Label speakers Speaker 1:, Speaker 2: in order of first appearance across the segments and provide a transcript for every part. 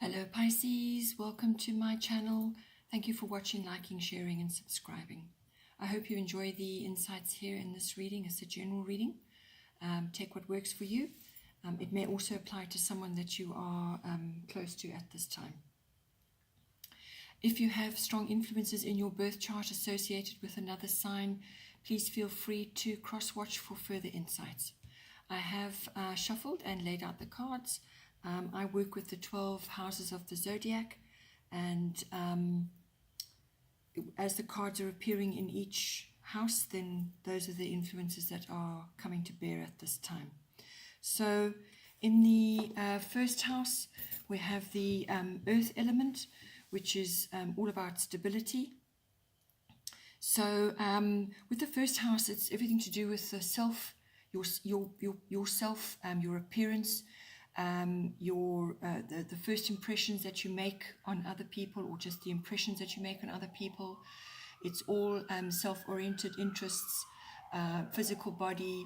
Speaker 1: Hello Pisces, welcome to my channel. Thank you for watching, liking, sharing and subscribing. I hope you enjoy the insights here in this reading. It's a general reading. Take what works for you. It may also apply to someone that you are close to at this time. If you have strong influences in your birth chart associated with another sign, please feel free to cross-watch for further insights. I have shuffled and laid out the cards. I work with the 12 houses of the zodiac, and as the cards are appearing in each house, then those are the influences that are coming to bear at this time. So in the first house, we have the earth element, which is all about stability. So with the first house, it's everything to do with the self, yourself, your appearance, the first impressions that you make on other people, or just the impressions that you make on other people. It's all self-oriented interests, physical body,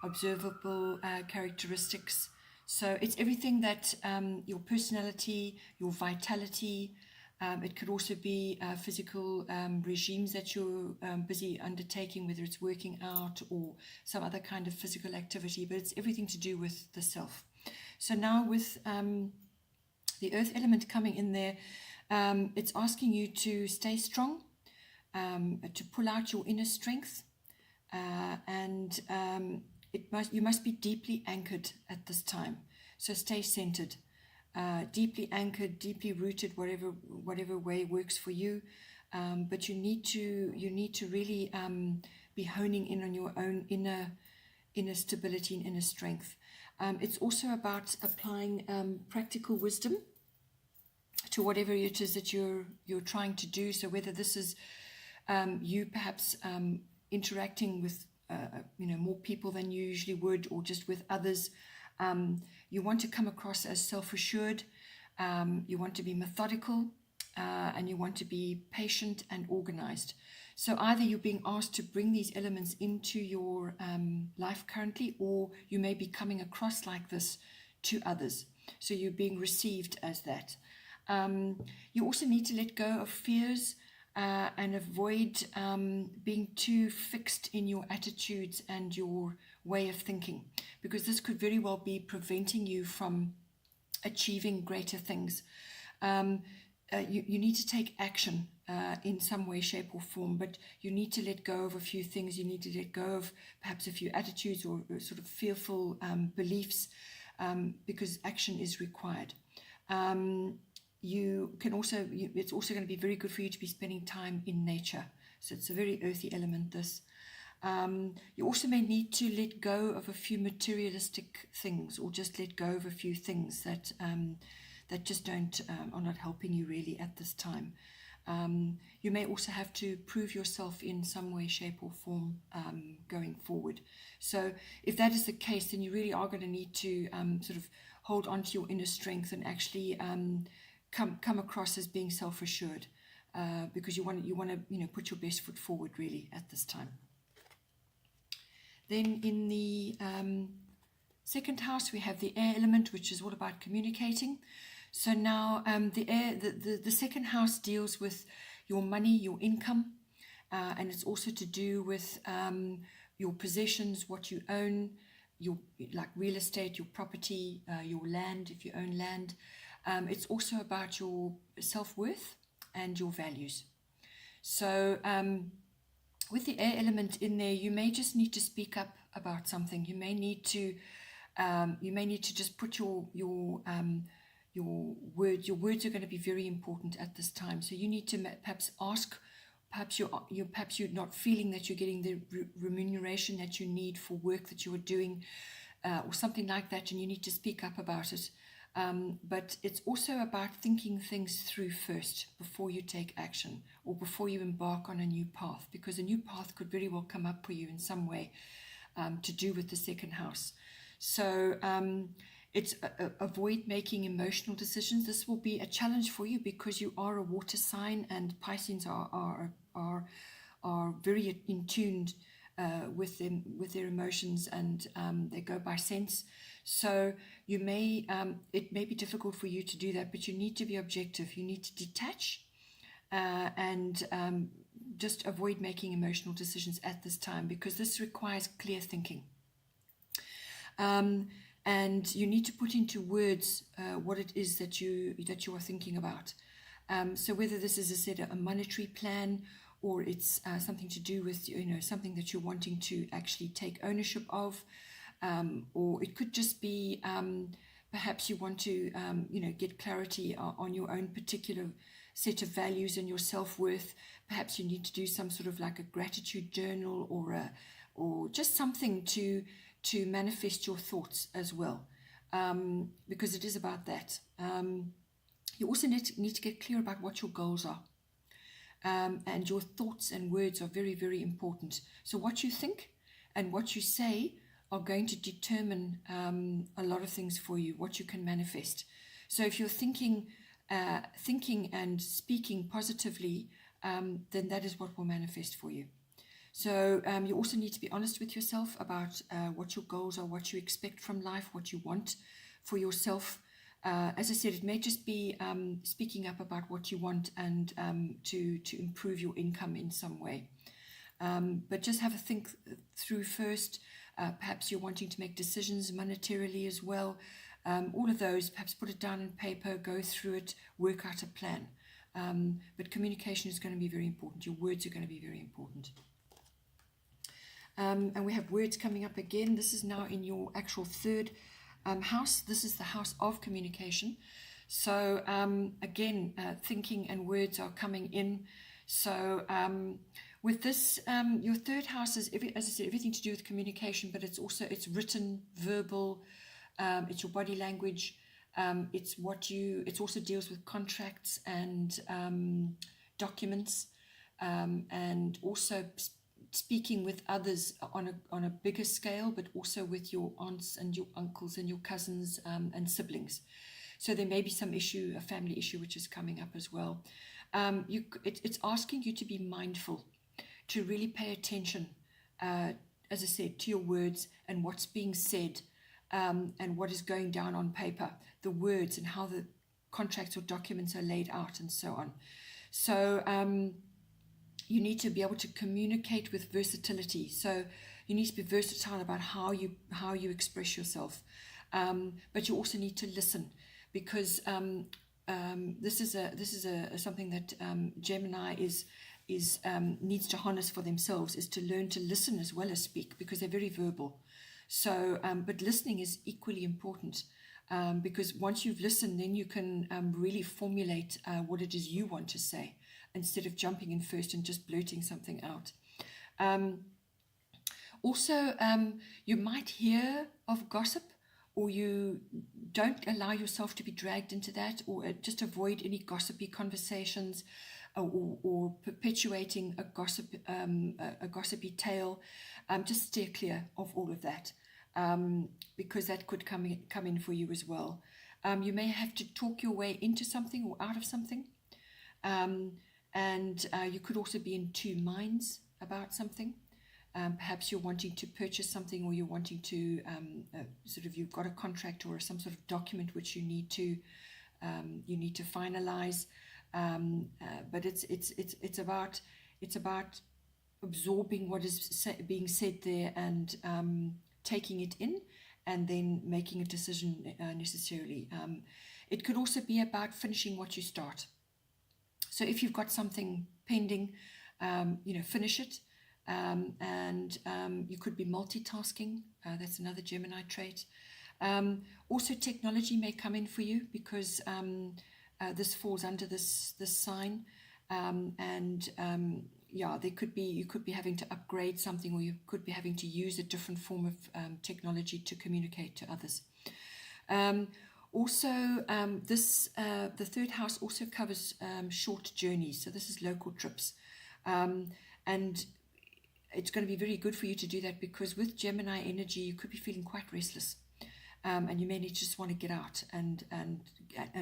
Speaker 1: observable characteristics. So it's everything that your personality, your vitality. It could also be physical regimes that you're busy undertaking, whether it's working out or some other kind of physical activity, but it's everything to do with the self. So now with the earth element coming in there, it's asking you to stay strong, to pull out your inner strength, and you must be deeply anchored at this time. So stay centered, deeply anchored, deeply rooted, whatever way works for you. But you need to really be honing in on your own inner stability and inner strength. It's also about applying practical wisdom to whatever it is that you're trying to do. So whether this is you perhaps interacting with more people than you usually would, or just with others, you want to come across as self-assured. You want to be methodical, and you want to be patient and organized. So either you're being asked to bring these elements into your life currently, or you may be coming across like this to others. So you're being received as that. You also need to let go of fears and avoid being too fixed in your attitudes and your way of thinking, because this could very well be preventing you from achieving greater things. You need to take action in some way, shape or form, but you need to let go of a few things. You need to let go of perhaps a few attitudes or sort of fearful beliefs, because action is required. You can also, it's also going to be very good for you to be spending time in nature. So it's a very earthy element, this. You also may need to let go of a few materialistic things, or just let go of a few things that just are not helping you really at this time. You may also have to prove yourself in some way, shape or form going forward. So if that is the case, then you really are going to need to sort of hold on to your inner strength and actually come across as being self-assured, because you want to put your best foot forward really at this time. Then in the second house, we have the air element, which is all about communicating. So now the second house deals with your money, your income, and it's also to do with your possessions, what you own, like real estate, your property, your land, if you own land. It's also about your self-worth and your values. So with the air element in there, you may just need to speak up about something. You may need to just put your words. Your words are going to be very important at this time. So you need to perhaps ask. Perhaps you're not feeling that you're getting the remuneration that you need for work that you are doing, or something like that, and you need to speak up about it. But it's also about thinking things through first before you take action, or before you embark on a new path, because a new path could very well come up for you in some way to do with the second house. So it's avoid making emotional decisions. This will be a challenge for you because you are a water sign, and Pisces are very in tuned with them, with their emotions, and they go by sense. So you may it may be difficult for you to do that, but you need to be objective. You need to detach and just avoid making emotional decisions at this time, because this requires clear thinking. And you need to put into words what it is that you are thinking about. So whether this is, as I said, a monetary plan, or it's something to do with, something that you're wanting to actually take ownership of, or it could just be perhaps you want to get clarity on your own particular set of values and your self-worth. Perhaps you need to do some sort of like a gratitude journal, or just something to manifest your thoughts as well, because it is about that. You also need to get clear about what your goals are. And your thoughts and words are very, very important. So what you think and what you say are going to determine a lot of things for you, what you can manifest. So if you're thinking and speaking positively, then that is what will manifest for you. So you also need to be honest with yourself about what your goals are, what you expect from life, what you want for yourself. As I said, it may just be speaking up about what you want and to improve your income in some way. But just have a think through first. Perhaps you're wanting to make decisions monetarily as well. All of those, perhaps put it down on paper, go through it, work out a plan. But communication is going to be very important. Your words are going to be very important. And we have words coming up again. This is now in your actual third house. This is the house of communication. So again, thinking and words are coming in. So with this, your third house is, as I said, everything to do with communication, but it's written, verbal, it's your body language, it also deals with contracts and documents, and also speaking with others on a bigger scale, but also with your aunts and your uncles and your cousins and siblings. So there may be some issue, a family issue, which is coming up as well. It's asking you to be mindful, to really pay attention, as I said, to your words and what's being said, and what is going down on paper, the words and how the contracts or documents are laid out and so on. So you need to be able to communicate with versatility. So you need to be versatile about how you express yourself. But you also need to listen, because this is something that Gemini needs to harness for themselves, is to learn to listen as well as speak, because they're very verbal. So, but listening is equally important, because once you've listened, then you can really formulate what it is you want to say, instead of jumping in first and just blurting something out. Also, you might hear of gossip, or you don't allow yourself to be dragged into that, or just avoid any gossipy conversations, or perpetuating a gossipy tale. Just steer clear of all of that, because that could come in for you as well. You may have to talk your way into something or out of something. And you could also be in two minds about something. Perhaps you're wanting to purchase something, or you're wanting to you've got a contract or some sort of document which you need to finalize. But it's about absorbing what is being said there, and taking it in, and then making a decision necessarily. It could also be about finishing what you start. So if you've got something pending, finish it. And you could be multitasking. That's another Gemini trait. Also, technology may come in for you, because this falls under this sign. You could be having to upgrade something, or you could be having to use a different form of technology to communicate to others. The third house also covers short journeys. So this is local trips. And it's going to be very good for you to do that, because with Gemini energy, you could be feeling quite restless. And you may need to just want to get out and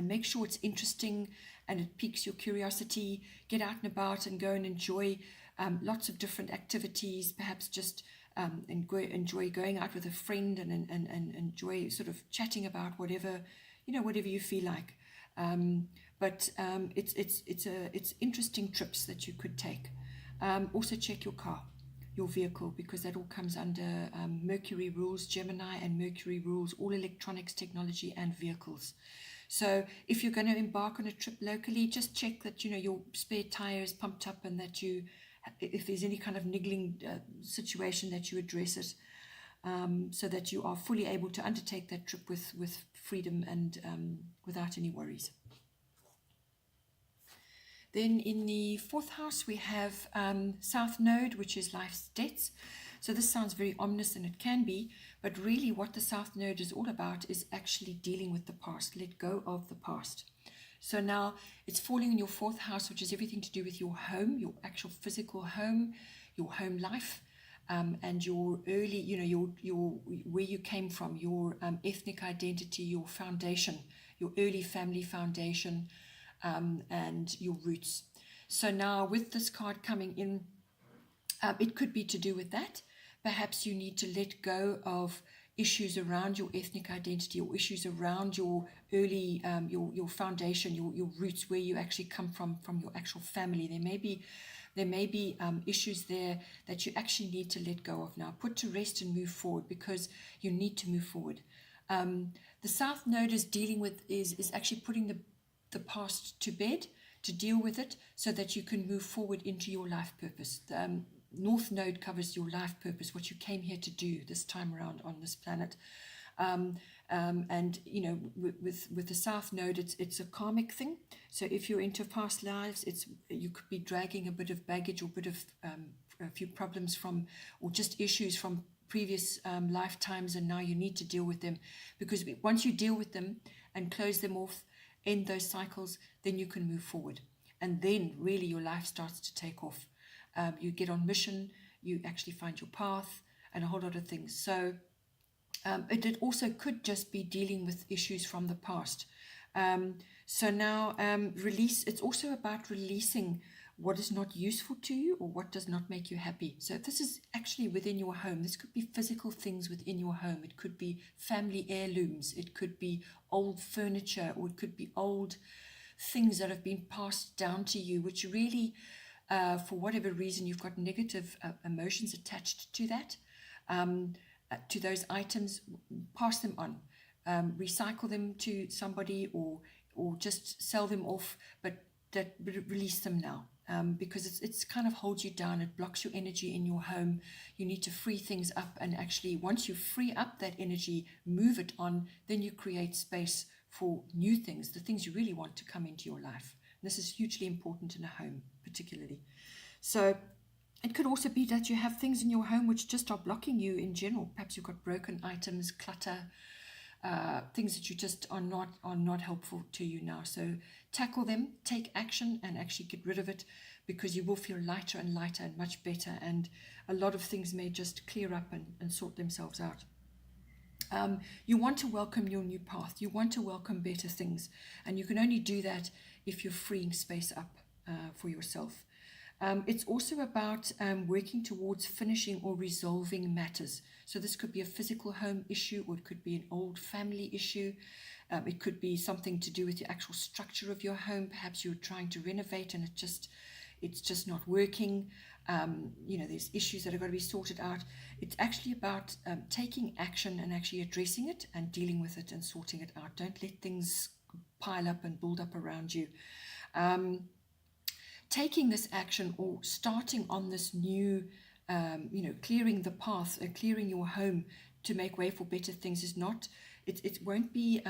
Speaker 1: make sure it's interesting and it piques your curiosity. Get out and about and go and enjoy lots of different activities, perhaps just enjoy going out with a friend and enjoy sort of chatting about whatever, whatever you feel like. But it's interesting trips that you could take. Also check your car, your vehicle, because that all comes under Mercury rules Gemini, and Mercury rules all electronics, technology, and vehicles. So if you're going to embark on a trip locally, just check that your spare tire is pumped up, and that if there's any kind of niggling situation, that you address it, so that you are fully able to undertake that trip with freedom and without any worries. Then in the 4th house, we have South Node, which is life's debts. So this sounds very ominous, and it can be, but really what the South Node is all about is actually dealing with the past. Let go of the past. So now it's falling in your 4th house, which is everything to do with your home, your actual physical home, your home life, and your early, your where you came from, your ethnic identity, your foundation, your early family foundation, and your roots. So now with this card coming in, it could be to do with that. Perhaps you need to let go of issues around your ethnic identity, or issues around your early, your foundation, your roots, where you actually come from your actual family. There may be issues there that you actually need to let go of now. Put to rest and move forward, because you need to move forward. The South Node is dealing with, is actually putting the past to bed, to deal with it, so that you can move forward into your life purpose. The North Node covers your life purpose, what you came here to do this time around on this planet. And with the South Node, it's a karmic thing. So if you're into past lives, you could be dragging a bit of baggage, or a bit of a few problems from, or just issues from previous lifetimes, and now you need to deal with them. Because once you deal with them and close them off, end those cycles, then you can move forward, and then really your life starts to take off. You get on mission, you actually find your path, and a whole lot of things. So it also could just be dealing with issues from the past. So now release. It's also about releasing what is not useful to you, or what does not make you happy. So this is actually within your home. This could be physical things within your home. It could be family heirlooms. It could be old furniture, or it could be old things that have been passed down to you, which really, for whatever reason, you've got negative emotions attached to that, to those items. Pass them on, recycle them to somebody, or just sell them off, but release them now. Because it's kind of holds you down. It blocks your energy in your home. You need to free things up, and actually once you free up that energy, move it on, then you create space for new things, the things you really want to come into your life. This is hugely important in a home, particularly. So it could also be that you have things in your home which just are blocking you in general. Perhaps you've got broken items, clutter, things that you just are not helpful to you now. So tackle them, take action, and actually get rid of it, because you will feel lighter and lighter and much better, and a lot of things may just clear up and sort themselves out. You want to welcome your new path. You want to welcome better things, and you can only do that if you're freeing space up for yourself. It's also about working towards finishing or resolving matters. So this could be a physical home issue, or it could be an old family issue. It could be something to do with the actual structure of your home. Perhaps you're trying to renovate and it's just not working. There's issues that have got to be sorted out. It's actually about taking action and actually addressing it and dealing with it and sorting it out. Don't let things pile up and build up around you. Taking this action, or starting on this new, clearing the path, clearing your home to make way for better things is not. It won't be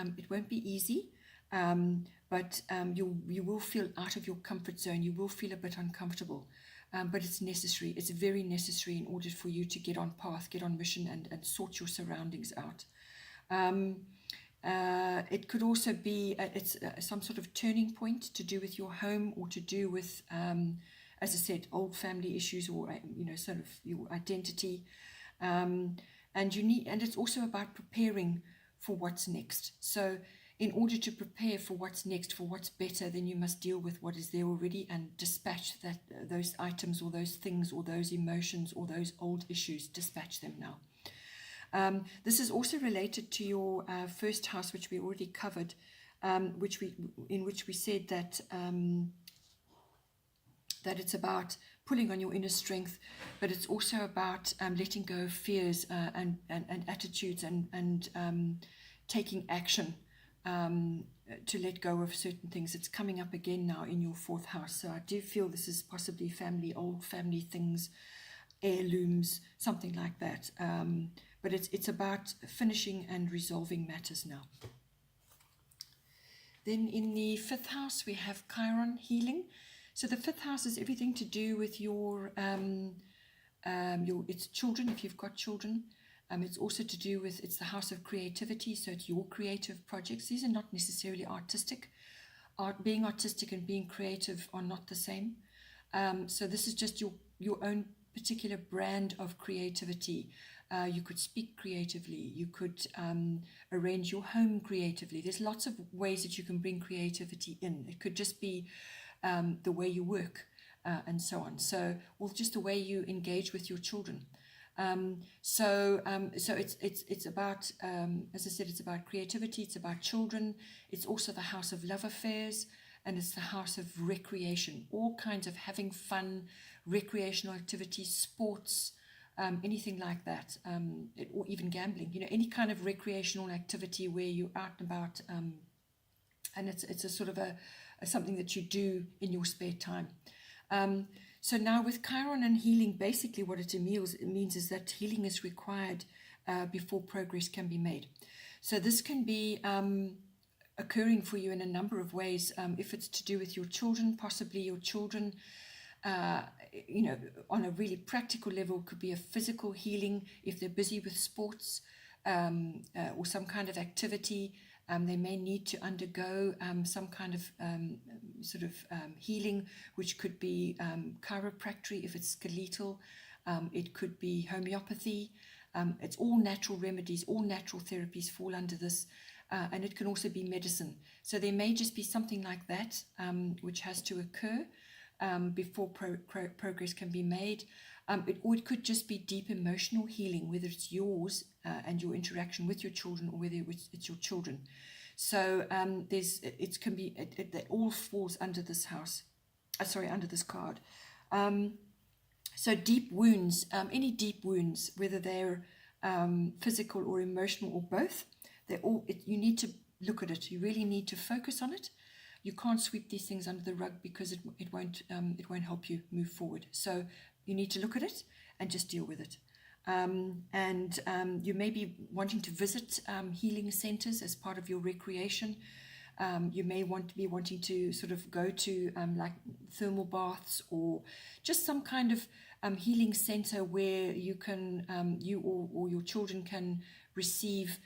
Speaker 1: easy, but you will feel out of your comfort zone. You will feel a bit uncomfortable, but it's necessary. It's very necessary in order for you to get on path, get on mission, and sort your surroundings out. It could also be some sort of turning point to do with your home, or to do with, as I said, old family issues, or sort of your identity, and it's also about preparing for what's next. So in order to prepare for what's next, for what's better, then you must deal with what is there already and dispatch those items or those things or those emotions or those old issues. Dispatch them now. This is also related to your first house, which we already covered, in which we said that that it's about pulling on your inner strength, but it's also about letting go of fears and attitudes and taking action to let go of certain things. It's coming up again now in your fourth house. So I do feel this is possibly family, old family things, heirlooms, something like that. But it's about finishing and resolving matters now. Then in the fifth house, we have Chiron, healing. So the fifth house is everything to do with your it's children, if you've got children. It's also to do with, it's the house of creativity, so it's your creative projects. These are not necessarily artistic. Being artistic and being creative are not the same. So this is just your own particular brand of creativity. You could speak creatively. You could arrange your home creatively. There's lots of ways that you can bring creativity in. It could just be the way you work and so on. So, or just the way you engage with your children. So it's about, as I said, it's about creativity, it's about children, it's also the house of love affairs, and it's the house of recreation, all kinds of having fun, recreational activities, sports, anything like that, or even gambling, any kind of recreational activity where you're out and about, and it's a sort of something that you do in your spare time. So now with Chiron and healing, basically what it means is that healing is required before progress can be made. So this can be occurring for you in a number of ways. If it's to do with your children, possibly your children, on a really practical level, could be a physical healing if they're busy with sports or some kind of activity. They may need to undergo some kind of healing, which could be chiropractic if it's skeletal. It could be homeopathy. It's all natural remedies, all natural therapies fall under this. And it can also be medicine. So there may just be something like that, which has to occur before progress can be made. Or it could just be deep emotional healing, whether it's yours and your interaction with your children, or whether it's your children. So that all falls under this house. Under this card. So deep wounds, any deep wounds, whether they're physical or emotional or both, you need to look at it. You really need to focus on it. You can't sweep these things under the rug because it won't help you move forward. So you need to look at it and just deal with it. You may be wanting to visit healing centers as part of your recreation. You may be wanting to sort of go to like thermal baths or just some kind of healing center where you can you or your children can receive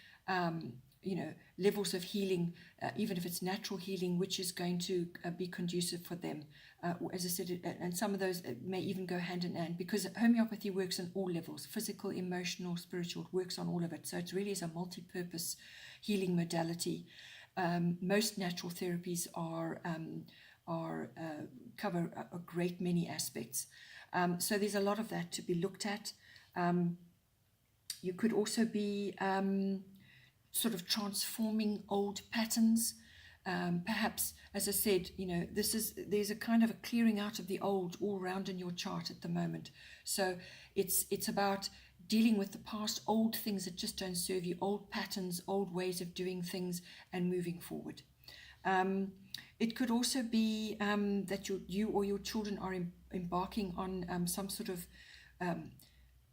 Speaker 1: levels of healing, even if it's natural healing, which is going to be conducive for them. As I said, and some of those may even go hand in hand, because homeopathy works on all levels, physical, emotional, spiritual, it works on all of it. So it really is a multi-purpose healing modality. Most natural therapies cover a great many aspects. So there's a lot of that to be looked at. You could also be sort of transforming old patterns. Perhaps, as I said, there's a kind of a clearing out of the old all around in your chart at the moment. So it's about dealing with the past, old things that just don't serve you, old patterns, old ways of doing things, and moving forward. It could also be that you or your children are embarking on some sort of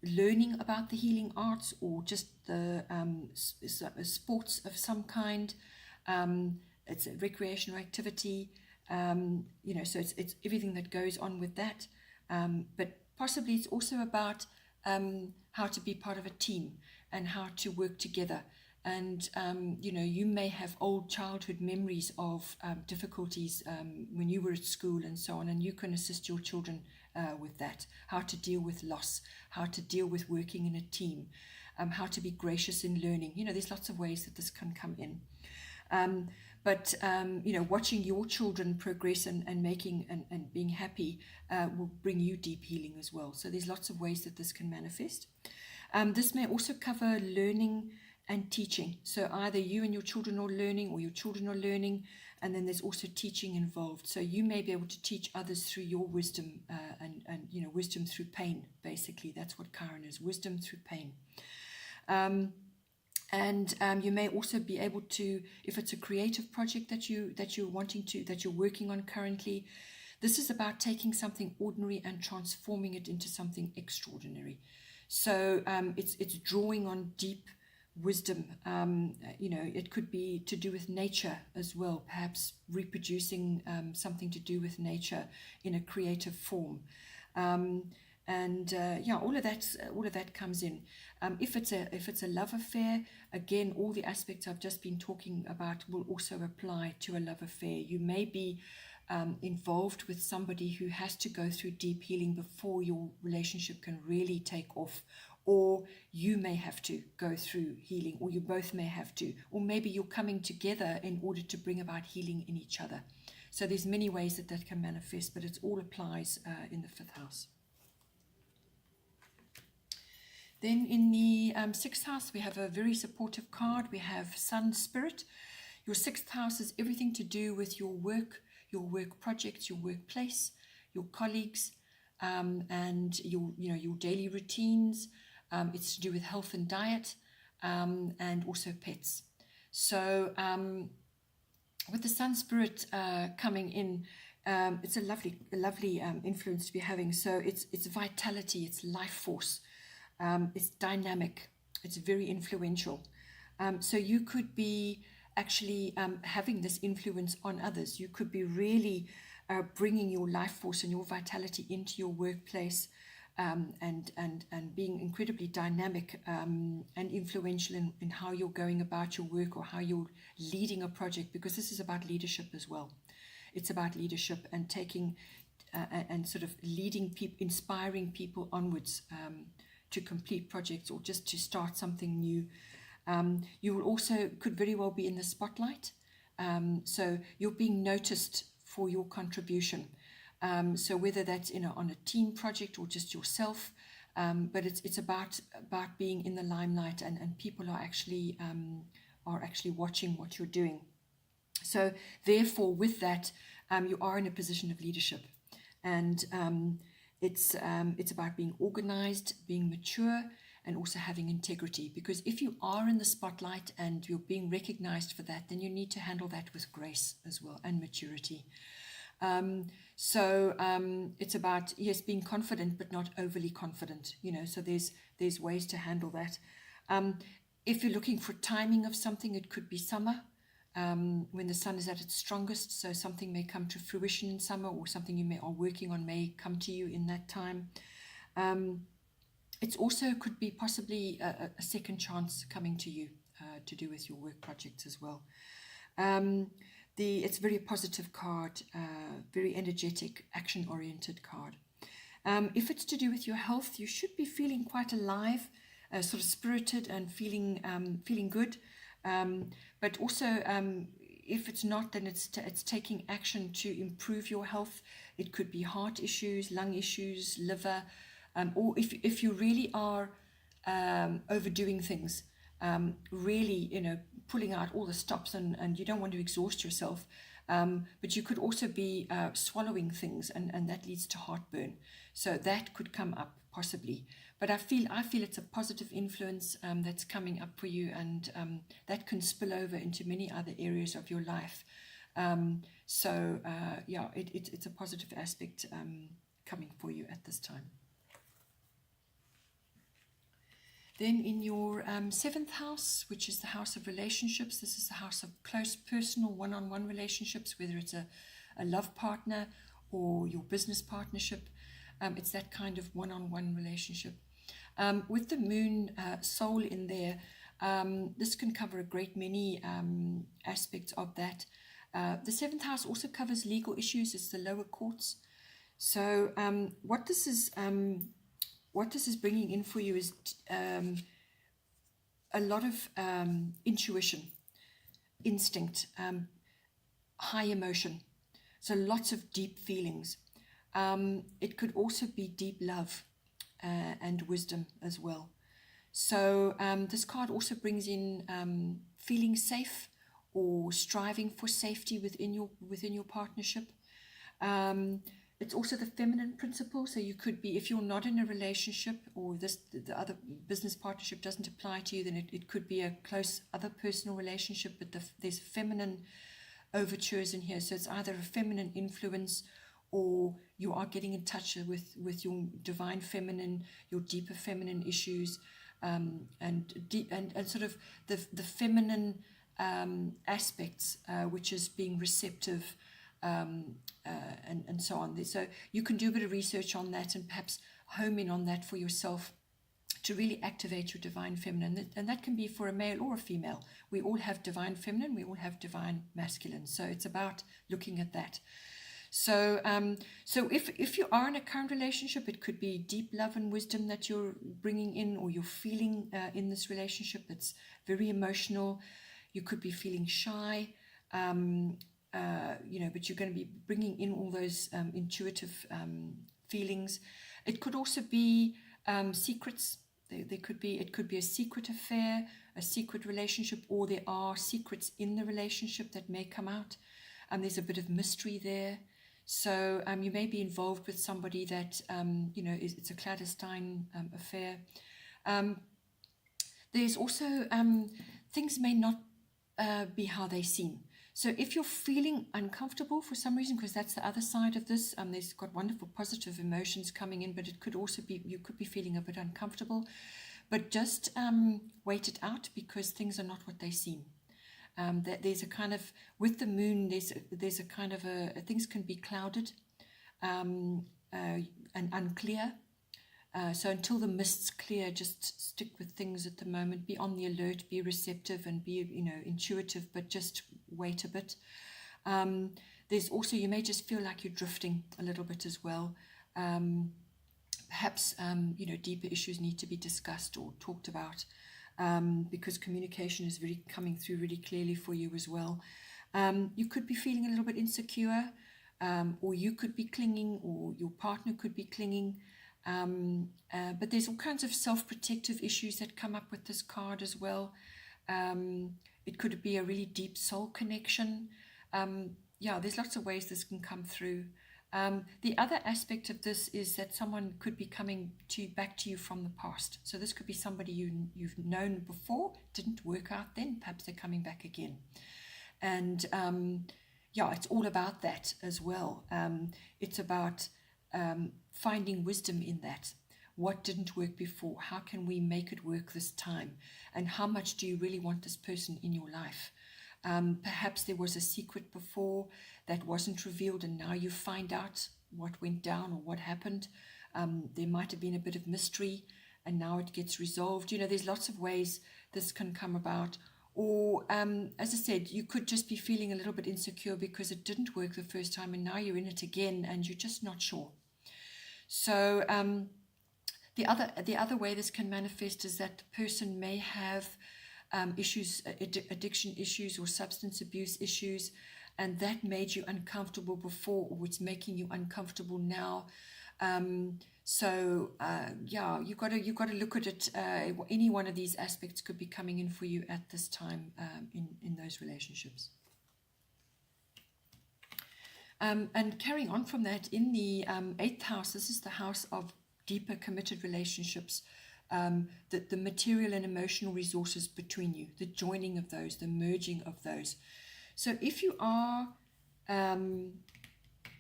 Speaker 1: learning about the healing arts, or just the sports of some kind. It's a recreational activity, so it's everything that goes on with that. But possibly it's also about how to be part of a team and how to work together. And, you may have old childhood memories of difficulties when you were at school and so on, and you can assist your children with that, how to deal with loss, how to deal with working in a team, how to be gracious in learning. There's lots of ways that this can come in. But watching your children progress and making and being happy will bring you deep healing as well. So there's lots of ways that this can manifest. This may also cover learning and teaching. So either you and your children are learning, or your children are learning, and then there's also teaching involved. So you may be able to teach others through your wisdom, and wisdom through pain. Basically, that's what Chiron is: wisdom through pain. And you may also be able to, if it's a creative project that you're working on currently, this is about taking something ordinary and transforming it into something extraordinary. So it's drawing on deep wisdom. It could be to do with nature as well, perhaps reproducing something to do with nature in a creative form. All of that comes in. If it's a love affair, again, all the aspects I've just been talking about will also apply to a love affair. You may be involved with somebody who has to go through deep healing before your relationship can really take off, or you may have to go through healing, or you both may have to, or maybe you're coming together in order to bring about healing in each other. So there's many ways that can manifest, but it all applies in the 5th house. Then in the 6th house, we have a very supportive card. We have Sun Spirit. Your 6th house is everything to do with your work projects, your workplace, your colleagues, and your daily routines. It's to do with health and diet, and also pets. So with the Sun Spirit coming in, it's a lovely influence to be having. So it's vitality, it's life force. It's dynamic, it's very influential. So you could be actually having this influence on others. You could be really bringing your life force and your vitality into your workplace, and being incredibly dynamic and influential in how you're going about your work, or how you're leading a project, because this is about leadership as well. It's about leadership and taking and sort of leading people, inspiring people onwards to complete projects, or just to start something new. You will also could very well be in the spotlight. So you're being noticed for your contribution. So whether that's on a team project or just yourself, but it's about being in the limelight, and people are actually watching what you're doing. So therefore, with that, you are in a position of leadership, and it's about being organized, being mature, and also having integrity. Because if you are in the spotlight and you're being recognized for that, then you need to handle that with grace as well, and maturity. So it's about, yes, being confident, but not overly confident. So there's ways to handle that. If you're looking for timing of something, it could be summer, when the sun is at its strongest. So something may come to fruition in summer, or something you are working on may come to you in that time. It's also could be possibly a second chance coming to you to do with your work projects as well. It's a very positive card, very energetic, action-oriented card. If it's to do with your health, you should be feeling quite alive, sort of spirited, and feeling good. But also, if it's not, then it's taking action to improve your health. It could be heart issues, lung issues, liver, or if you really are overdoing things, really, pulling out all the stops, and you don't want to exhaust yourself. But you could also be swallowing things, and that leads to heartburn. So that could come up possibly. But I feel it's a positive influence that's coming up for you, and that can spill over into many other areas of your life. It's a positive aspect coming for you at this time. Then in your 7th house, which is the house of relationships, this is the house of close, personal, one-on-one relationships, whether it's a love partner or your business partnership. It's that kind of one-on-one relationship. With the moon soul in there, this can cover a great many aspects of that. The 7th house also covers legal issues. It's the lower courts. So what this is bringing in for you is a lot of intuition. instinct, high emotion. So lots of deep feelings. It could also be deep love and wisdom as well. So this card also brings in feeling safe or striving for safety within your partnership. It's also the feminine principle. So you could be, if you're not in a relationship, or the other business partnership doesn't apply to you, then it could be a close other personal relationship, but there's feminine overtures in here. So it's either a feminine influence, or you are getting in touch with your divine feminine, your deeper feminine issues, and sort of the feminine aspects, which is being receptive, and so on. So you can do a bit of research on that and perhaps home in on that for yourself to really activate your divine feminine. And that can be for a male or a female. We all have divine feminine, we all have divine masculine. So it's about looking at that. So if you are in a current relationship, it could be deep love and wisdom that you're bringing in, or you're feeling in this relationship. It's very emotional. You could be feeling shy, but you're going to be bringing in all those intuitive feelings. It could also be secrets. It could be a secret affair, a secret relationship, or there are secrets in the relationship that may come out. There's a bit of mystery there. So you may be involved with somebody that, it's a clandestine affair. There's also things may not be how they seem. So if you're feeling uncomfortable for some reason, because that's the other side of this, there's got wonderful positive emotions coming in, but it could also be, you could be feeling a bit uncomfortable. But just wait it out, because things are not what they seem. That there's a kind of, with the moon, there's a kind of things can be clouded and unclear. So until the mists clear, just stick with things at the moment. Be on the alert, be receptive, and be intuitive, but just wait a bit. There's also, you may just feel like you're drifting a little bit as well. Perhaps deeper issues need to be discussed or talked about. Because communication is really coming through really clearly for you as well. You could be feeling a little bit insecure, or you could be clinging, or your partner could be clinging. But there's all kinds of self-protective issues that come up with this card as well. It could be a really deep soul connection. There's lots of ways this can come through. The other aspect of this is that someone could be coming back to you from the past. So this could be somebody you've known before, didn't work out then, perhaps they're coming back again. And it's all about that as well. It's about finding wisdom in that. What didn't work before? How can we make it work this time? And how much do you really want this person in your life? Perhaps there was a secret before that wasn't revealed, and now you find out what went down or what happened. There might have been a bit of mystery, and now it gets resolved. There's lots of ways this can come about. Or, as I said, you could just be feeling a little bit insecure because it didn't work the first time, and now you're in it again, and you're just not sure. So the other way this can manifest is that the person may have issues, addiction issues or substance abuse issues, and that made you uncomfortable before, or it's making you uncomfortable now. You've got to look at it. Any one of these aspects could be coming in for you at this time in those relationships. And carrying on from that, in the 8th house, this is the house of deeper committed relationships. The material and emotional resources between you, the joining of those, the merging of those. So if you are,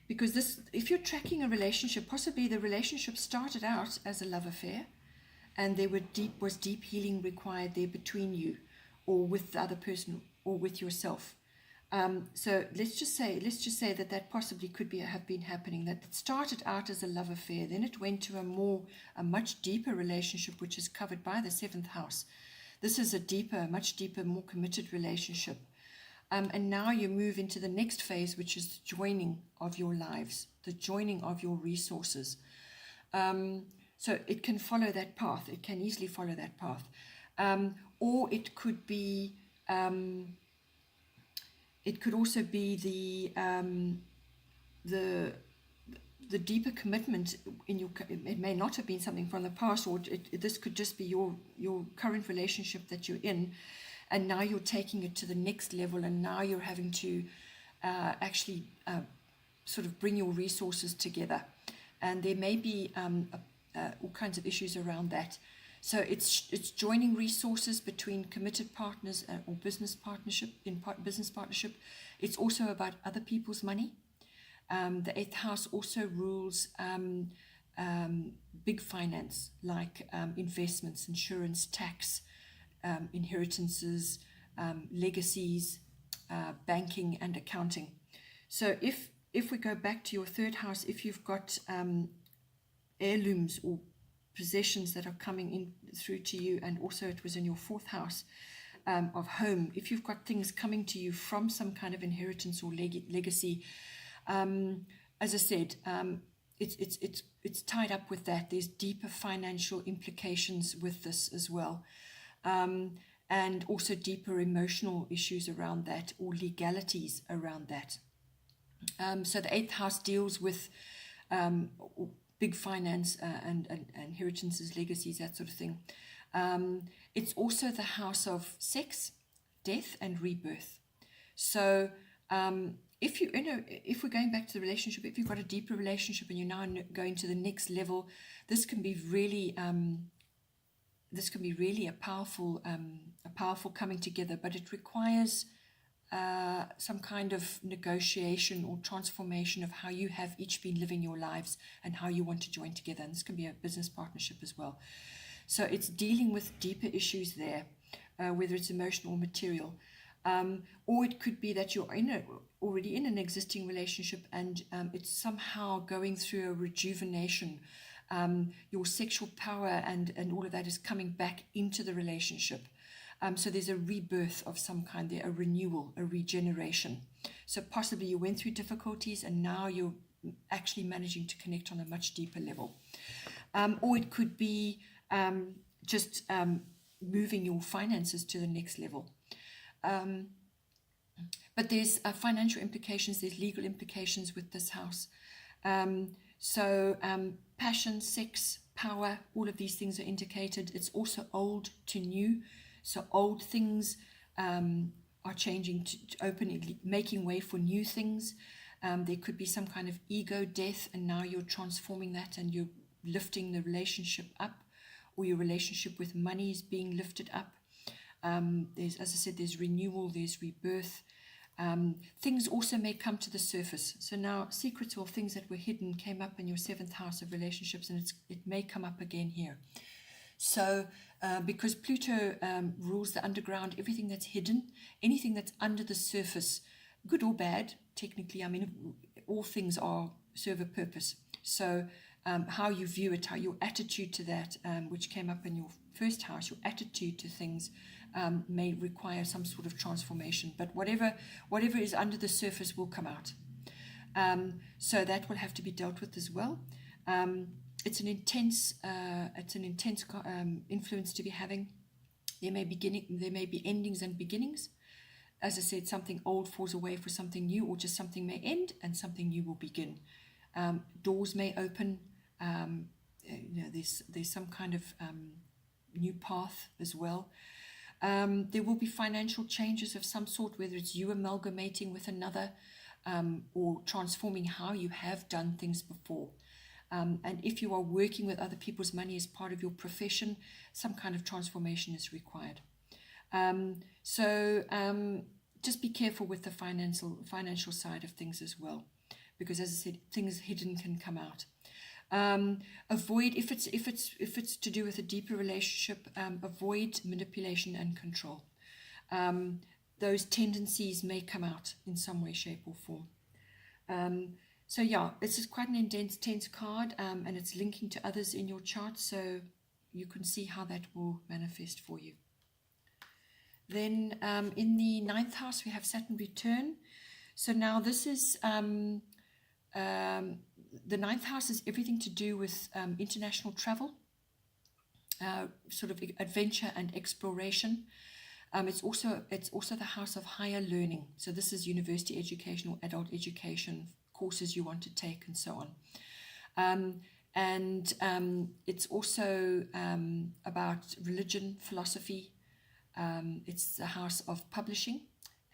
Speaker 1: if you're tracking a relationship, possibly the relationship started out as a love affair, and there was deep healing required there between you, or with the other person, or with yourself. So let's just say that possibly could have been happening, that it started out as a love affair, then it went to a much deeper relationship, which is covered by the 7th house. This is a much deeper, more committed relationship. And now you move into the next phase, which is the joining of your lives, the joining of your resources. So it can follow that path. It can easily follow that path. Or it could be It could also be the the deeper commitment in your. It may not have been something from the past, or this could just be your current relationship that you're in, and now you're taking it to the next level, and now you're having to actually sort of bring your resources together, and there may be all kinds of issues around that. So it's joining resources between committed partners or business partnership. Business partnership, it's also about other people's money. The eighth house also rules big finance, like investments, insurance, tax, inheritances, legacies, banking, and accounting. So if we go back to your third house, if you've got heirlooms or possessions that are coming in through to you, and also it was in your fourth house of home, if you've got things coming to you from some kind of inheritance or legacy, as I said, it's tied up with that. There's deeper financial implications with this as well, and also deeper emotional issues around that, or legalities around that. So the eighth house deals with big finance and inheritances, legacies, that sort of thing. It's also the house of sex, death, and rebirth. So if we're going back to the relationship, if you've got a deeper relationship and you're now going to the next level, this can be really a powerful coming together, but it requires some kind of negotiation or transformation of how you have each been living your lives and how you want to join together. And this can be a business partnership as well. So it's dealing with deeper issues there, whether it's emotional or material. Or it could be that you're already in an existing relationship, and it's somehow going through a rejuvenation. Your sexual power and all of that is coming back into the relationship. So there's a rebirth of some kind there, a renewal, a regeneration. So possibly you went through difficulties and now you're actually managing to connect on a much deeper level. Or it could be just moving your finances to the next level. But there's financial implications, there's legal implications with this house. So passion, sex, power, all of these things are indicated. It's also old to new. So old things are changing to opening, making way for new things. There could be some kind of ego death, and now you're transforming that and you're lifting the relationship up, or your relationship with money is being lifted up. There's, as I said, there's renewal, there's rebirth. Things also may come to the surface. So now secrets or things that were hidden came up in your seventh house of relationships, and it may come up again here. So because Pluto rules the underground, everything that's hidden, anything that's under the surface, good or bad, technically, I mean, all things serve a purpose. So how you view it, how your attitude to that, which came up in your first house, your attitude to things may require some sort of transformation. But whatever is under the surface will come out. So that will have to be dealt with as well. It's an intense influence to be having. There may be endings and beginnings. As I said, something old falls away for something new, or just something may end and something new will begin. Doors may open. There's some kind of new path as well. There will be financial changes of some sort, whether it's you amalgamating with another, or transforming how you have done things before. And if you are working with other people's money as part of your profession, some kind of transformation is required. So just be careful with the financial side of things as well, because as I said, things hidden can come out. Avoid, if it's to do with a deeper relationship, avoid manipulation and control. Those tendencies may come out in some way, shape, or form. So yeah, this is quite an intense card, and it's linking to others in your chart, so you can see how that will manifest for you. Then in the ninth house, we have Saturn return. So now this is, the ninth house is everything to do with international travel, sort of adventure and exploration. It's also the house of higher learning. So this is university education or adult education, courses you want to take, and so on. It's also about religion, philosophy. It's the house of publishing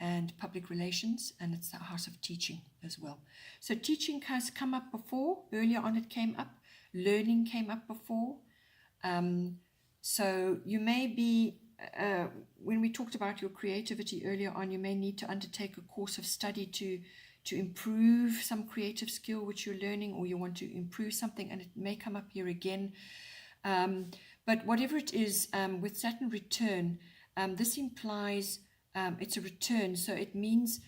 Speaker 1: and public relations, and it's the house of teaching as well. So teaching has come up before. Earlier on it came up. Learning came up before. So you may be, when we talked about your creativity earlier on, you may need to undertake a course of study to improve some creative skill which you're learning, or you want to improve something, and it may come up here again. But whatever it is, with Saturn return, this implies it's a return, so it means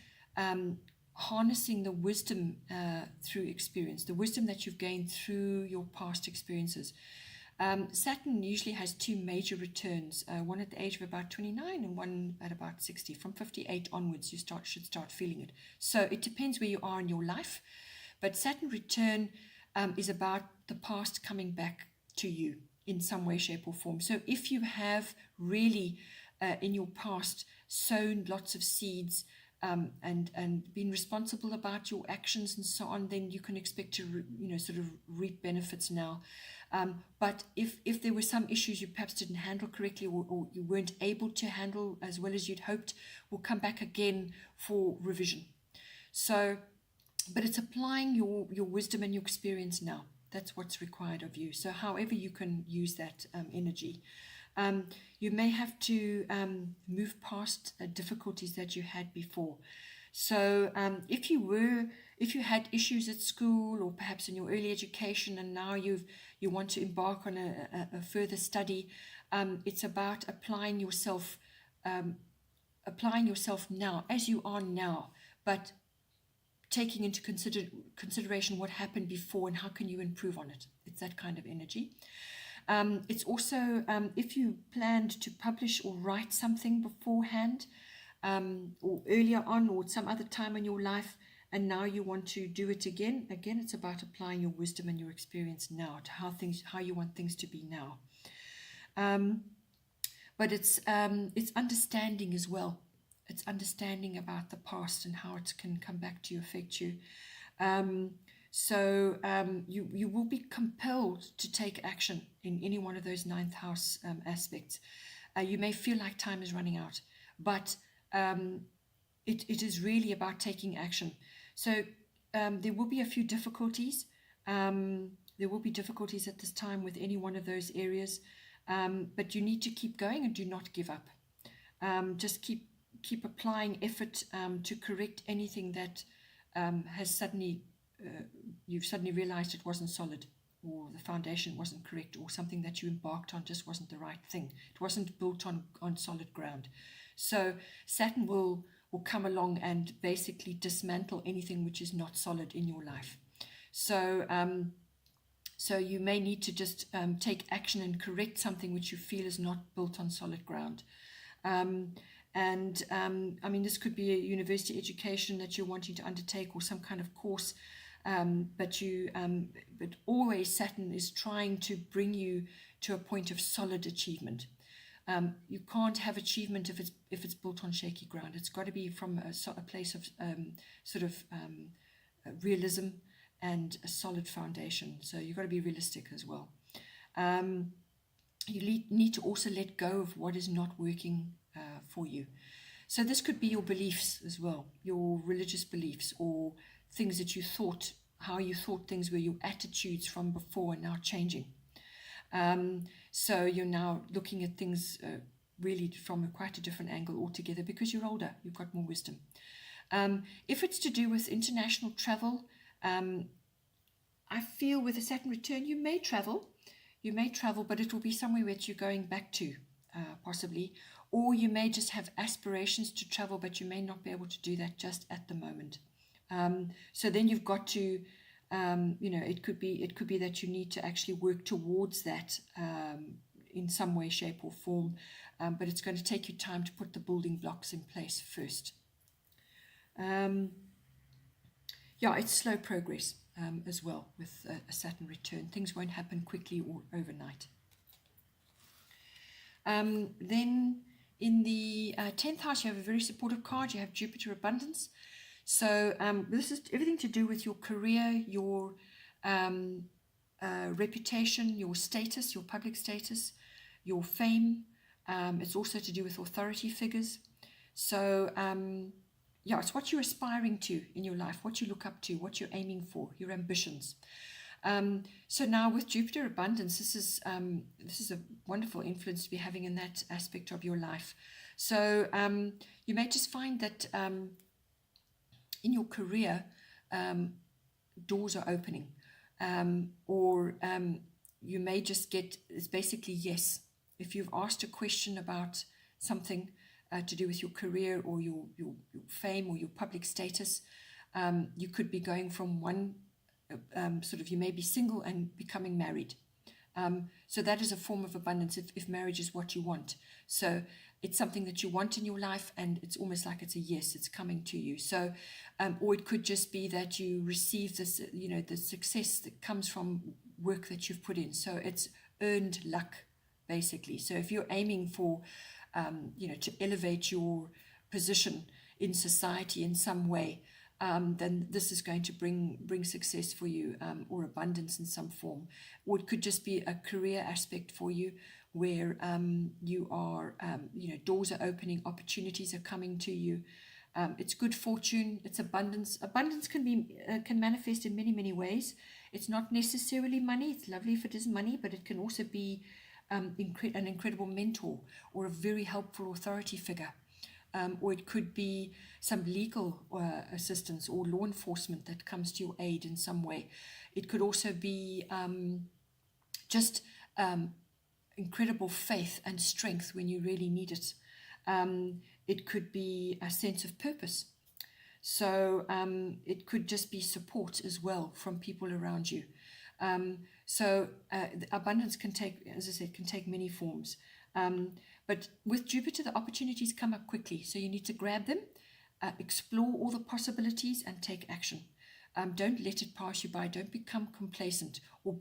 Speaker 1: harnessing the wisdom through experience, the wisdom that you've gained through your past experiences. Saturn usually has two major returns, one at the age of about 29 and one at about 60. From 58 onwards, you should start feeling it. So it depends where you are in your life, but Saturn return is about the past coming back to you in some way, shape, or form. So if you have really in your past sown lots of seeds and been responsible about your actions and so on, then you can expect to sort of reap benefits now. But if there were some issues you perhaps didn't handle correctly, or you weren't able to handle as well as you'd hoped, will come back again for revision. So, but it's applying your wisdom and your experience now. That's what's required of you. So however you can use that energy. You may have to move past difficulties that you had before. So if you had issues at school or perhaps in your early education, and now you want to embark on a further study, it's about applying yourself now as you are now, but taking into consideration what happened before and how can you improve on it. It's that kind of energy. It's also if you planned to publish or write something beforehand, or earlier on, or at some other time in your life, and now you want to do it again, it's about applying your wisdom and your experience now to how you want things to be now. But it's understanding as well. It's understanding about the past and how it can come back to affect you. So you will be compelled to take action in any one of those ninth house aspects. You may feel like time is running out, but it is really about taking action. So there will be a few difficulties. There will be difficulties at this time with any one of those areas, but you need to keep going and do not give up. Just keep applying effort to correct anything that has suddenly you've suddenly realized it wasn't solid, or the foundation wasn't correct, or something that you embarked on just wasn't the right thing. It wasn't built on solid ground. So Saturn will come along and basically dismantle anything which is not solid in your life. So so you may need to just take action and correct something which you feel is not built on solid ground. I mean, this could be a university education that you're wanting to undertake, or some kind of course. But always Saturn is trying to bring you to a point of solid achievement. You can't have achievement if it's built on shaky ground. It's got to be from a place of realism and a solid foundation. So you've got to be realistic as well. You need to also let go of what is not working for you. So this could be your beliefs as well, your religious beliefs, or things that you thought, how you thought things were, your attitudes from before are now changing. So you're now looking at things really from quite a different angle altogether, because you're older, you've got more wisdom. If it's to do with international travel, I feel with a Saturn return, you may travel, but it will be somewhere that you're going back to, possibly. Or you may just have aspirations to travel, but you may not be able to do that just at the moment. So then you've got to, it could be that you need to actually work towards that in some way, shape, or form. But it's going to take you time to put the building blocks in place first. It's slow progress as well with a Saturn return. Things won't happen quickly or overnight. Then In the 10th house, you have a very supportive card. You have Jupiter Abundance. So this is everything to do with your career, your reputation, your status, your public status, your fame. It's also to do with authority figures. So yeah, it's what you're aspiring to in your life, what you look up to, what you're aiming for, your ambitions. So now with Jupiter Abundance, this is a wonderful influence to be having in that aspect of your life. So you may just find that in your career, doors are opening, or you may just get, it's basically yes. If you've asked a question about something to do with your career or your fame or your public status, you could be going from one sort of, you may be single and becoming married. So that is a form of abundance if marriage is what you want. So it's something that you want in your life, and it's almost like it's a yes, it's coming to you. So, or it could just be that you receive this, the success that comes from work that you've put in. So it's earned luck, basically. So if you're aiming for, to elevate your position in society in some way, then this is going to bring success for you, or abundance in some form. Or it could just be a career aspect for you, where you are, doors are opening, opportunities are coming to you. It's good fortune, it's abundance. Abundance can manifest in many, many ways. It's not necessarily money. It's lovely if it is money, but it can also be an incredible mentor or a very helpful authority figure. Or it could be some legal assistance or law enforcement that comes to your aid in some way. It could also be just incredible faith and strength when you really need it. It could be a sense of purpose. So it could just be support as well from people around you. So abundance can take, as I said, can take many forms. But with Jupiter, the opportunities come up quickly. So you need to grab them, explore all the possibilities, and take action. Don't let it pass you by. Don't become complacent or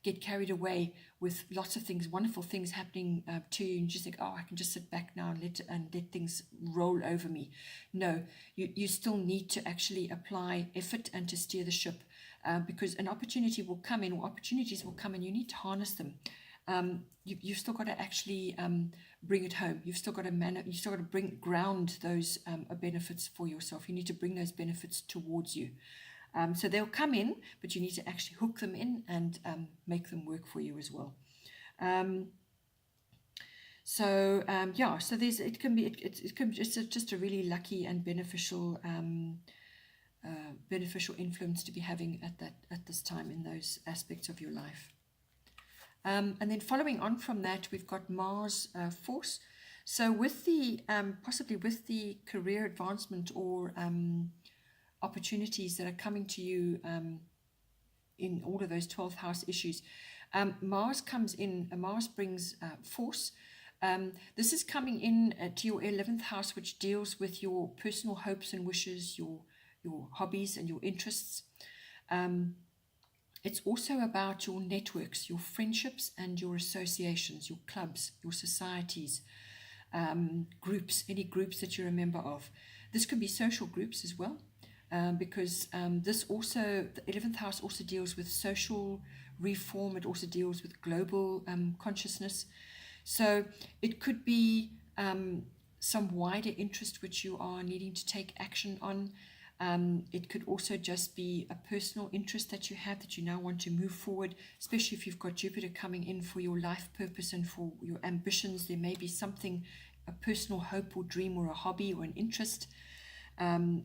Speaker 1: get carried away with lots of things, wonderful things happening to you, and just think, oh, I can just sit back now and let things roll over me. No, you still need to actually apply effort and to steer the ship, because an opportunity will come in, or opportunities will come in. You need to harness them. You've still got to actually bring it home. You've still got to ground those benefits for yourself. You need to bring those benefits towards you. So they'll come in, but you need to actually hook them in and make them work for you as well. So it can be just a really lucky and beneficial influence to be having at this time in those aspects of your life. And then following on from that, we've got Mars force. So with the possibly with the career advancement or opportunities that are coming to you in all of those 12th house issues, Mars comes in. Mars brings force. This is coming in to your 11th house, which deals with your personal hopes and wishes, your hobbies and your interests. It's also about your networks, your friendships and your associations, your clubs, your societies, groups, any groups that you're a member of. This could be social groups as well, because this also, the 11th house also deals with social reform. It also deals with global consciousness. So it could be some wider interest which you are needing to take action on. It could also just be a personal interest that you have that you now want to move forward, especially if you've got Jupiter coming in for your life purpose and for your ambitions. There may be something, a personal hope or dream or a hobby or an interest,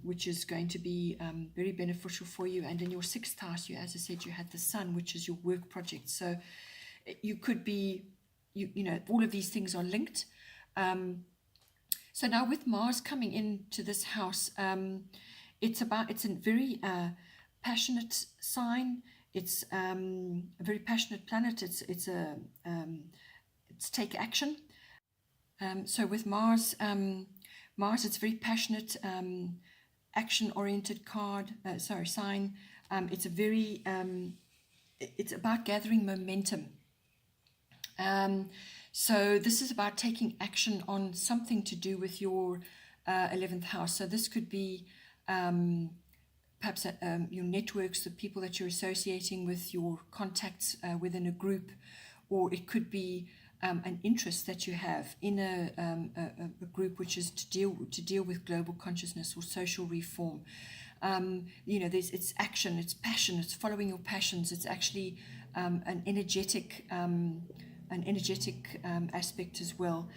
Speaker 1: which is going to be very beneficial for you. And in your 6th house, as I said, you had the Sun, which is your work project. So you could be, all of these things are linked. So now with Mars coming into this house, it's a very passionate sign. It's a very passionate planet. It's take action. So with Mars, it's very passionate, action-oriented sign. It's a very it's about gathering momentum. So this is about taking action on something to do with your 11th house. So this could be perhaps your networks, the people that you're associating with, your contacts within a group, or it could be an interest that you have in a group which is to deal with global consciousness or social reform. It's action, it's passion, it's following your passions. It's actually an energetic aspect as well.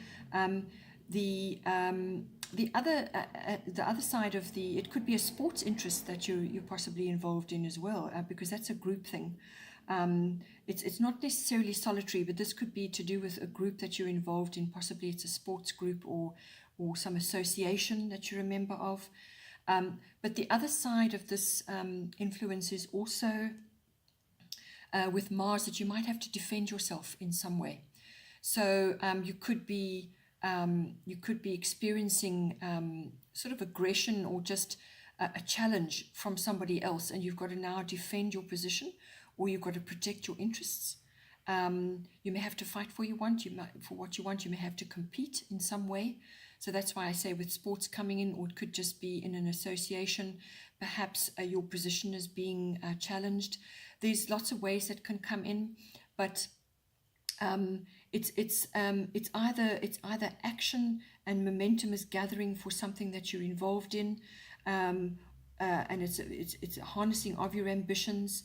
Speaker 1: The other side of it could be a sports interest that you're possibly involved in as well, because that's a group thing. It's not necessarily solitary, but this could be to do with a group that you're involved in. Possibly it's a sports group or some association that you're a member of. But the other side of this influence is also with Mars, that you might have to defend yourself in some way. So you could be experiencing sort of aggression or just a challenge from somebody else, and you've got to now defend your position, or you've got to protect your interests. You may have to fight for what you want. You may have to compete in some way. So that's why I say with sports coming in, or it could just be in an association, perhaps your position is being challenged. There's lots of ways that can come in, but it's either action and momentum is gathering for something that you're involved in, and it's a harnessing of your ambitions,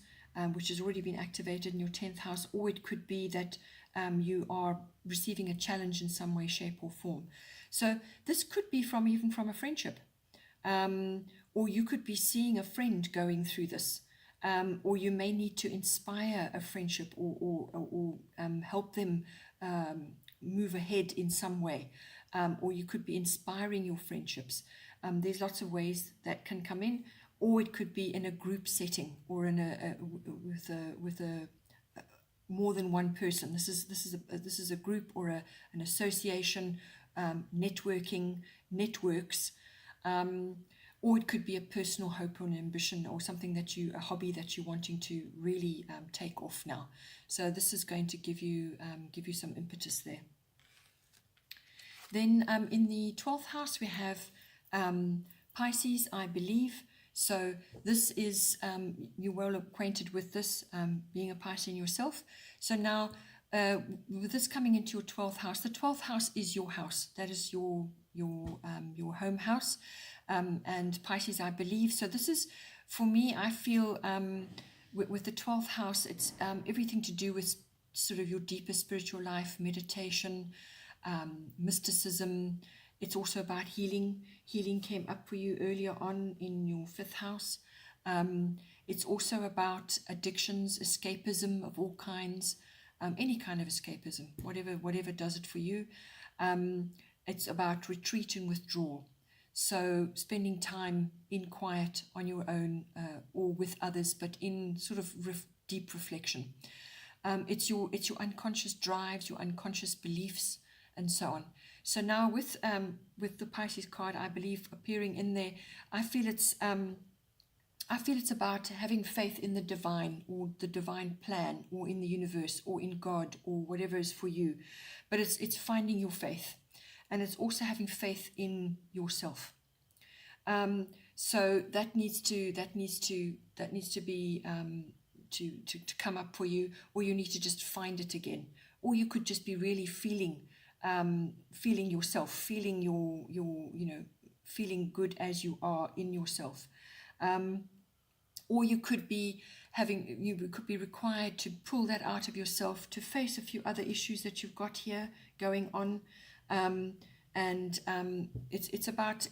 Speaker 1: which has already been activated in your 10th house, or it could be that you are receiving a challenge in some way, shape, or form. So this could be even from a friendship, or you could be seeing a friend going through this, or you may need to inspire a friendship or help them move ahead in some way, or you could be inspiring your friendships. There's lots of ways that can come in, or it could be in a group setting, or in with a more than one person. This is a group or an association, networks, or it could be a personal hope or an ambition, or something a hobby that you're wanting to really take off now. So this is going to give you some impetus there. Then in the 12th house we have Pisces, I believe. So this is, you're well acquainted with this, being a Piscean yourself. So now with this coming into your 12th house, the 12th house is your house. That is your home house. And Pisces, I believe. So this is, for me, I feel with the 12th house, it's everything to do with sort of your deeper spiritual life, meditation, mysticism. It's also about healing. Healing came up for you earlier on in your 5th house. It's also about addictions, escapism of all kinds, any kind of escapism, whatever does it for you. It's about retreat and withdrawal. So spending time in quiet on your own, or with others, but in sort of deep reflection. It's your unconscious drives, your unconscious beliefs, and so on. So now with the Pisces card, I believe, appearing in there, I feel it's about having faith in the divine, or the divine plan, or in the universe, or in God, or whatever is for you. But it's finding your faith, and it's also having faith in yourself. So that needs to be to come up for you, or you need to just find it again, or you could just be really feeling yourself, feeling feeling good as you are in yourself. Or you could be required to pull that out of yourself, to face a few other issues that you've got here going on. It's about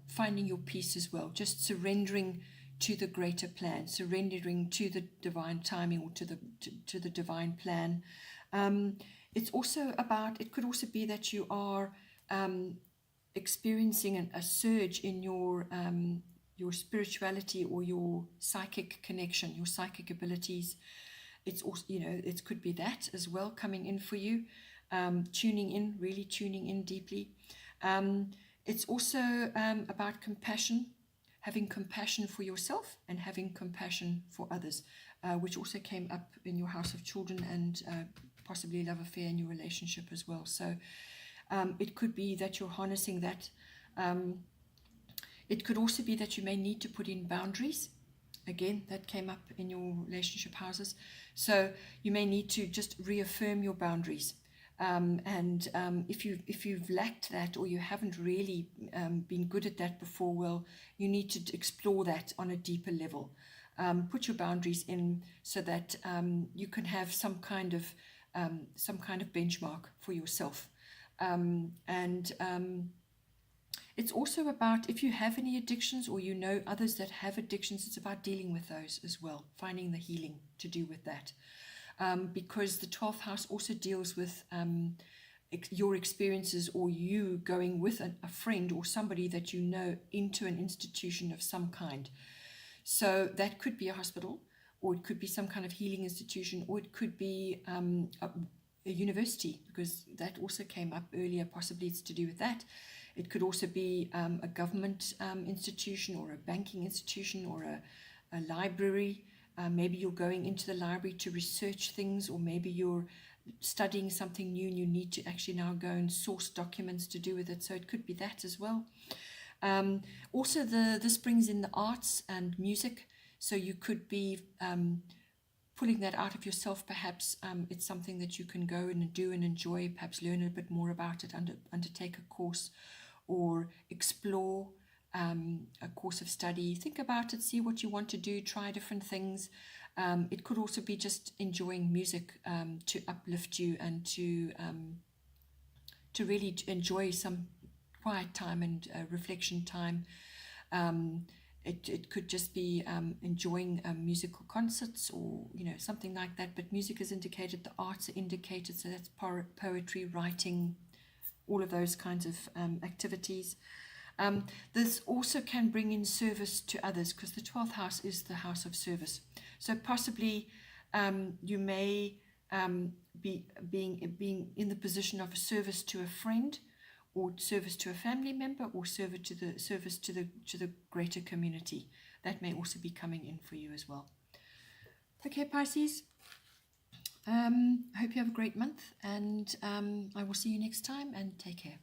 Speaker 1: finding your peace as well, just surrendering to the greater plan, surrendering to the divine timing, or to the divine plan. It's also about, it could also be that you are experiencing a surge in your spirituality, or your psychic connection, your psychic abilities. It's also, it could be that as well coming in for you, really tuning in deeply. It's also about compassion, having compassion for yourself and having compassion for others, which also came up in your house of children and possibly love affair in your relationship as well. So it could be that you're harnessing that. It could also be that you may need to put in boundaries. Again, that came up in your relationship houses. So you may need to just reaffirm your boundaries. If you've lacked that, or you haven't really been good at that before, well, you need to explore that on a deeper level. Put your boundaries in so that you can have some kind of benchmark for yourself. It's also about, if you have any addictions or you know others that have addictions, it's about dealing with those as well, finding the healing to do with that. Because the 12th house also deals with your experiences, or you going with a friend or somebody that you know into an institution of some kind. So that could be a hospital, or it could be some kind of healing institution, or it could be a university, because that also came up earlier. Possibly it's to do with that. It could also be a government institution, or a banking institution, or a library. Maybe you're going into the library to research things, or maybe you're studying something new and you need to actually now go and source documents to do with it. So it could be that as well. Also, this brings in the arts and music. So you could be pulling that out of yourself, perhaps. It's something that you can go and do and enjoy, perhaps learn a bit more about it, undertake a course, or explore a course of study. Think about it, see what you want to do, try different things. It could also be just enjoying music to uplift you and to really enjoy some quiet time and reflection time. It could just be enjoying musical concerts, or something like that. But music is indicated, the arts are indicated, so that's poetry, writing, all of those kinds of activities. This also can bring in service to others, because the 12th house is the house of service. So possibly you may be being in the position of a service to a friend, or service to a family member, or service to the greater community. That may also be coming in for you as well. Okay, Pisces. I hope you have a great month, and I will see you next time, and take care.